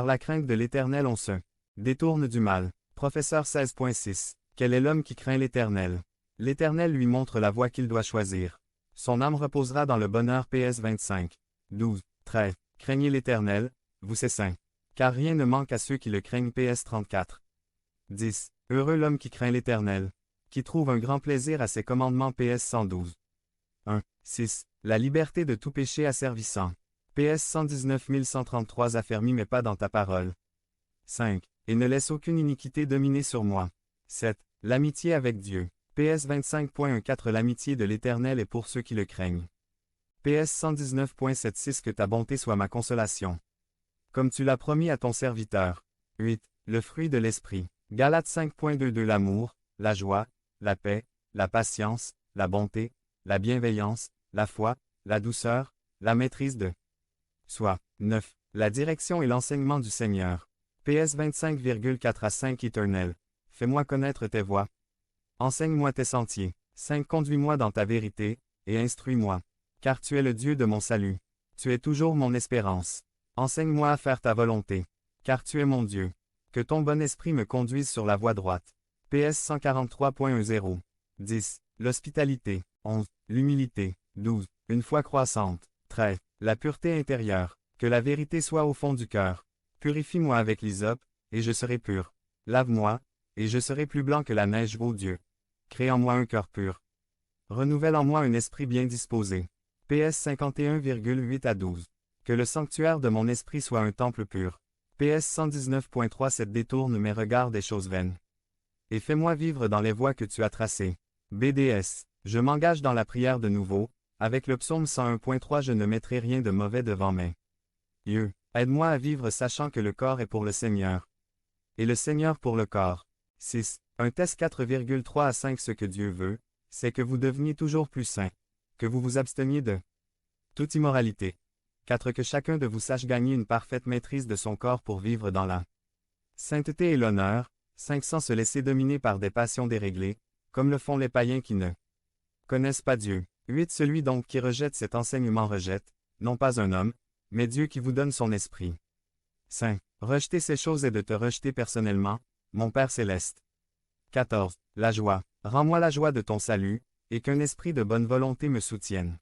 la crainte de l'Éternel on se détourne du mal. Professeur 16.6. Quel est l'homme qui craint l'Éternel? L'Éternel lui montre la voie qu'il doit choisir. Son âme reposera dans le bonheur. PS 25. 12. Très. Craignez l'Éternel, vous ses saints. Car rien ne manque à ceux qui le craignent. PS 34. 10. Heureux l'homme qui craint l'Éternel, qui trouve un grand plaisir à ses commandements. PS 112. 1. 6. La liberté de tout péché asservissant. PS 119 133 Affermis mes pas dans ta parole. 5. Et ne laisse aucune iniquité dominer sur moi. 7. L'amitié avec Dieu. PS 25.14 L'amitié de l'Éternel est pour ceux qui le craignent. PS 119.76 Que ta bonté soit ma consolation. Comme tu l'as promis à ton serviteur. 8. Le fruit de l'esprit. Galates 5.22 L'amour, la joie, la paix, la patience, la bonté, la bienveillance, la foi, la douceur, la maîtrise de soi. 9. La direction et l'enseignement du Seigneur. PS 25,4 à 5 Éternel. Fais-moi connaître tes voies. Enseigne-moi tes sentiers. 5. Conduis-moi dans ta vérité, et instruis-moi. Car tu es le Dieu de mon salut. Tu es toujours mon espérance. Enseigne-moi à faire ta volonté. Car tu es mon Dieu. Que ton bon esprit me conduise sur la voie droite. PS 143.10. 10. L'hospitalité. 11. L'humilité. 12. Une foi croissante. 13. La pureté intérieure. Que la vérité soit au fond du cœur. Purifie-moi avec l'hysope, et je serai pur. Lave-moi, et je serai plus blanc que la neige. Ô Dieu. Crée en moi un cœur pur. Renouvelle en moi un esprit bien disposé. PS 51,8 à 12. Que le sanctuaire de mon esprit soit un temple pur. PS 119.3 Cette détourne mes regards des choses vaines. Et fais-moi vivre dans les voies que tu as tracées. BDS. Je m'engage dans la prière de nouveau. Avec le psaume 101.3 Je ne mettrai rien de mauvais devant mes yeux. Aide-moi à vivre sachant que le corps est pour le Seigneur. Et le Seigneur pour le corps. 6. Un test 4,3 à 5 Ce que Dieu veut, c'est que vous deveniez toujours plus saints. Que vous vous absteniez de toute immoralité. 4. Que chacun de vous sache gagner une parfaite maîtrise de son corps pour vivre dans la sainteté et l'honneur. 5. Sans se laisser dominer par des passions déréglées, comme le font les païens qui ne connaissent pas Dieu. 8. Celui donc qui rejette cet enseignement rejette, non pas un homme, mais Dieu qui vous donne son esprit. 5. Rejeter ces choses est de te rejeter personnellement, mon Père céleste. 14. La joie. Rends-moi la joie de ton salut, et qu'un esprit de bonne volonté me soutienne.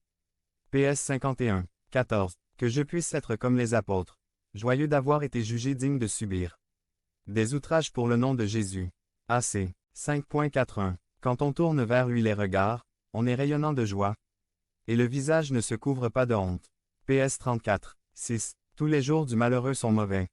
PS 51. 14. Que je puisse être comme les apôtres, joyeux d'avoir été jugé digne de subir des outrages pour le nom de Jésus. AC. 5.41. Quand on tourne vers lui les regards, on est rayonnant de joie, et le visage ne se couvre pas de honte. PS 34. 6. Tous les jours du malheureux sont mauvais.